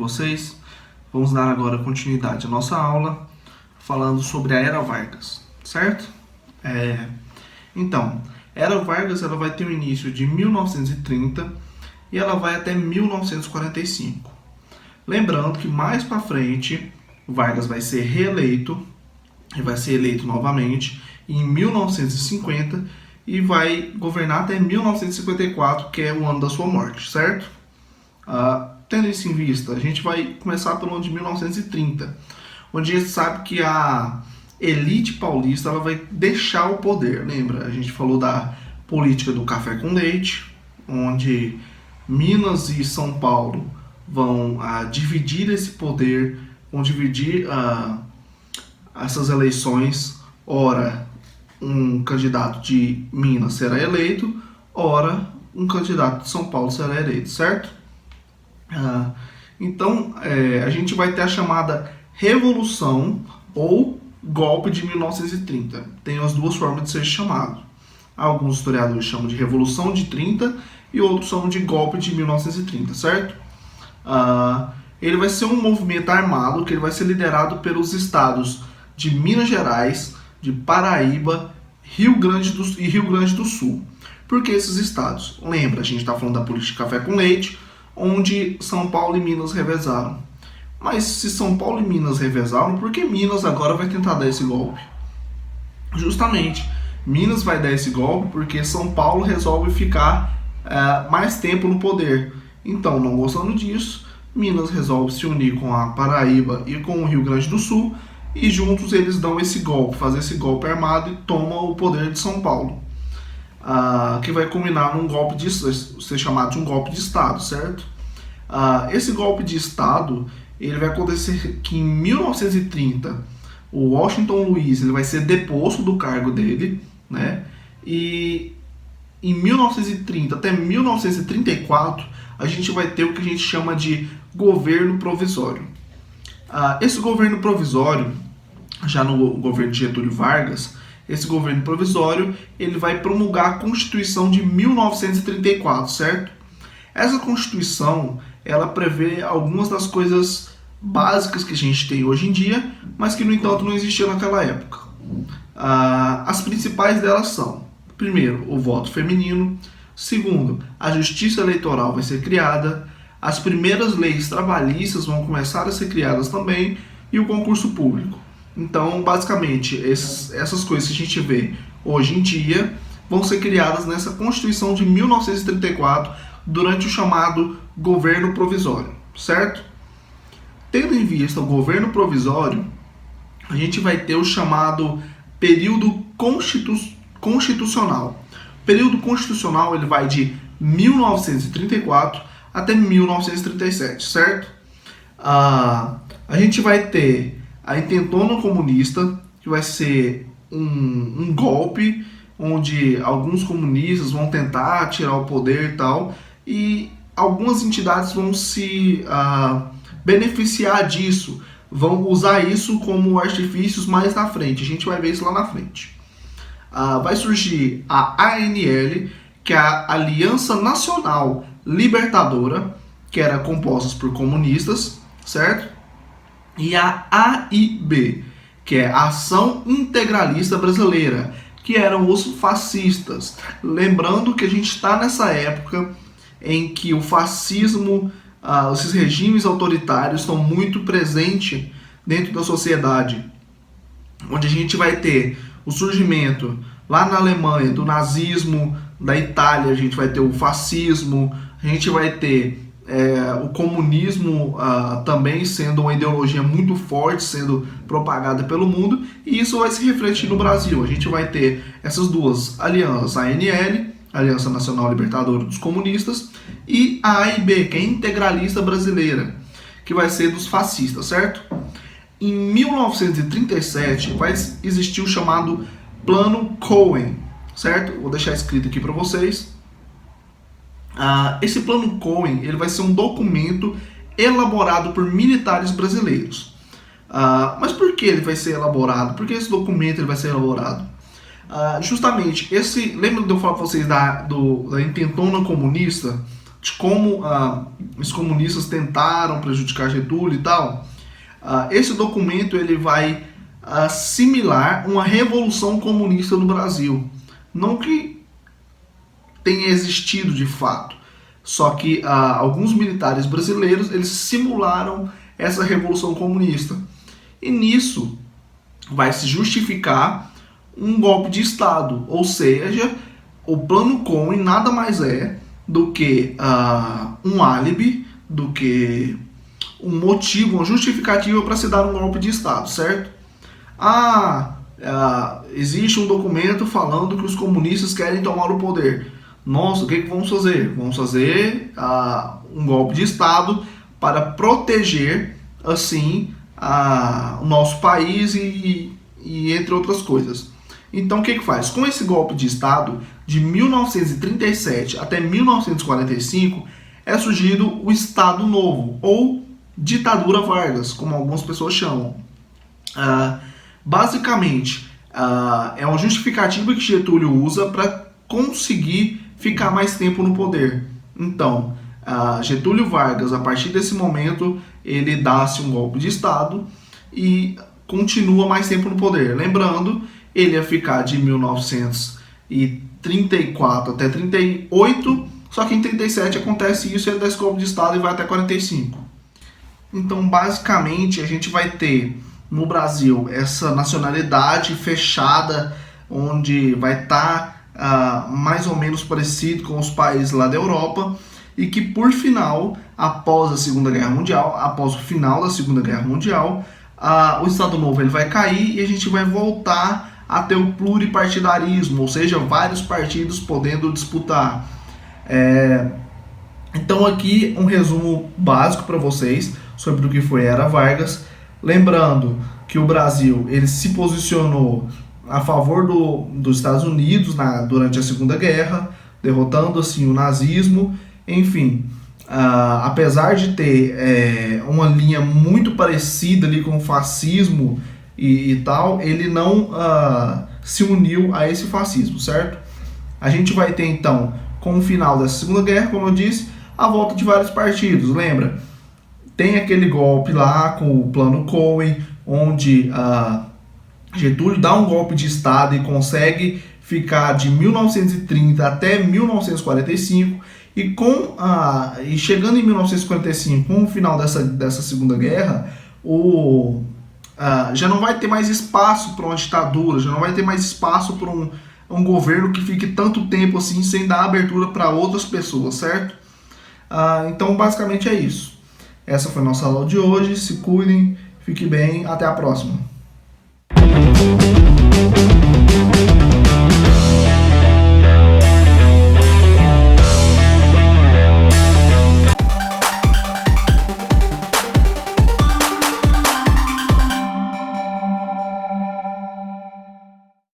vocês? Vamos dar agora continuidade à nossa aula falando sobre a Era Vargas, certo? Então, a Era Vargas ela vai ter um início de 1930 e ela vai até 1945. Lembrando que mais para frente Vargas vai ser reeleito e vai ser eleito novamente em 1950 e vai governar até 1954, que é o ano da sua morte, certo? Tendo isso em vista, a gente vai começar pelo ano de 1930, onde a gente sabe que a elite paulista ela vai deixar o poder. Lembra? A gente falou da política do café com leite, onde Minas e São Paulo vão dividir esse poder, vão dividir essas eleições. Ora, um candidato de Minas será eleito, ora, um candidato de São Paulo será eleito, certo? Então, a gente vai ter a chamada Revolução ou Golpe de 1930. Tem as duas formas de ser chamado. Alguns historiadores chamam de Revolução de 30 e outros chamam de Golpe de 1930, certo? Ele vai ser um movimento armado que ele vai ser liderado pelos estados de Minas Gerais, de Paraíba, Rio Grande do Sul. Por que esses estados? Lembra, a gente está falando da política de café com leite, onde São Paulo e Minas revezaram. Mas se São Paulo e Minas revezaram, por que Minas agora vai tentar dar esse golpe? Justamente, Minas vai dar esse golpe porque São Paulo resolve ficar mais tempo no poder. Então, não gostando disso, Minas resolve se unir com a Paraíba e com o Rio Grande do Sul e juntos eles dão esse golpe, fazem esse golpe armado e tomam o poder de São Paulo. Que vai culminar num golpe de ser chamado de um golpe de Estado, certo? Esse golpe de Estado ele vai acontecer que em 1930 o Washington Luiz ele vai ser deposto do cargo dele, né? E em 1930 até 1934 a gente vai ter o que a gente chama de governo provisório. Esse governo provisório, já no governo de Getúlio Vargas, esse governo provisório ele vai promulgar a Constituição de 1934, certo? Essa Constituição ela prevê algumas das coisas básicas que a gente tem hoje em dia, mas que no entanto não existiam naquela época. As principais delas são: primeiro, o voto feminino; segundo, a justiça eleitoral vai ser criada; as primeiras leis trabalhistas vão começar a ser criadas também, e o concurso público. Então, basicamente, essas coisas que a gente vê hoje em dia vão ser criadas nessa Constituição de 1934 durante o chamado governo provisório, certo? Tendo em vista o governo provisório, a gente vai ter o chamado período constitucional. O período constitucional ele vai de 1934 até 1937, certo? A gente vai ter a intentona comunista, que vai ser um golpe onde alguns comunistas vão tentar tirar o poder e tal, e algumas entidades vão se beneficiar disso, vão usar isso como artifícios mais na frente. A gente vai ver isso lá na frente. Vai surgir a ANL, que é a Aliança Nacional Libertadora, que era composta por comunistas, certo? E a AIB, que é a Ação Integralista Brasileira, que eram os fascistas. Lembrando que a gente está nessa época em que o fascismo, esses regimes autoritários estão muito presentes dentro da sociedade, onde a gente vai ter o surgimento lá na Alemanha do nazismo, da Itália a gente vai ter o fascismo, a gente vai ter o comunismo também sendo uma ideologia muito forte, sendo propagada pelo mundo, e isso vai se refletir no Brasil. A gente vai ter essas duas alianças, a ANL, Aliança Nacional Libertadora dos Comunistas, e a AIB, que é a Integralista Brasileira, que vai ser dos fascistas, certo? Em 1937 vai existir o chamado Plano Cohen, certo? Vou deixar escrito aqui para vocês. Esse Plano Cohen ele vai ser um documento elaborado por militares brasileiros. Mas por que ele vai ser elaborado? Por que esse documento ele vai ser elaborado? Justamente, lembra de eu falar para vocês da intentona comunista, de como os comunistas tentaram prejudicar Getúlio e tal, esse documento ele vai assimilar uma revolução comunista no Brasil. Não que tenha existido de fato, só que alguns militares brasileiros eles simularam essa revolução comunista. E nisso vai se justificar um golpe de Estado, ou seja, o Plano Cohen nada mais é do que um álibi, do que um motivo, uma justificativa para se dar um golpe de Estado, certo? Existe um documento falando que os comunistas querem tomar o poder. Nossa, o que vamos fazer? Vamos fazer um golpe de Estado para proteger, assim, o nosso país e entre outras coisas. Então, o que faz? Com esse golpe de Estado, de 1937 até 1945, é surgido o Estado Novo, ou ditadura Vargas, como algumas pessoas chamam. Basicamente, é uma justificativa que Getúlio usa para conseguir ficar mais tempo no poder. Então, Getúlio Vargas, a partir desse momento, ele dá-se um golpe de Estado e continua mais tempo no poder. Lembrando, ele ia ficar de 1934 até 38, só que em 37 acontece isso, ele dá esse golpe de Estado e vai até 45. Então, basicamente, a gente vai ter no Brasil essa nacionalidade fechada, onde vai estar mais ou menos parecido com os países lá da Europa, e que por final, após a Segunda Guerra Mundial, após o final da Segunda Guerra Mundial, o Estado Novo ele vai cair e a gente vai voltar a ter o pluripartidarismo, ou seja, vários partidos podendo disputar. Então aqui um resumo básico para vocês sobre o que foi a Era Vargas. Lembrando que o Brasil ele se posicionou a favor dos Estados Unidos durante a Segunda Guerra, derrotando assim o nazismo. Enfim, apesar de ter uma linha muito parecida ali com o fascismo e tal, ele não se uniu a esse fascismo, certo? A gente vai ter então, com o final dessa Segunda Guerra, como eu disse, a volta de vários partidos. Lembra? Tem aquele golpe lá com o Plano Cohen, onde Getúlio dá um golpe de Estado e consegue ficar de 1930 até 1945, e chegando em 1945, com o final dessa Segunda Guerra, já não vai ter mais espaço para uma ditadura, já não vai ter mais espaço para um governo que fique tanto tempo assim sem dar abertura para outras pessoas, certo? Então basicamente é isso. Essa foi a nossa aula de hoje. Se cuidem, fiquem bem, até a próxima.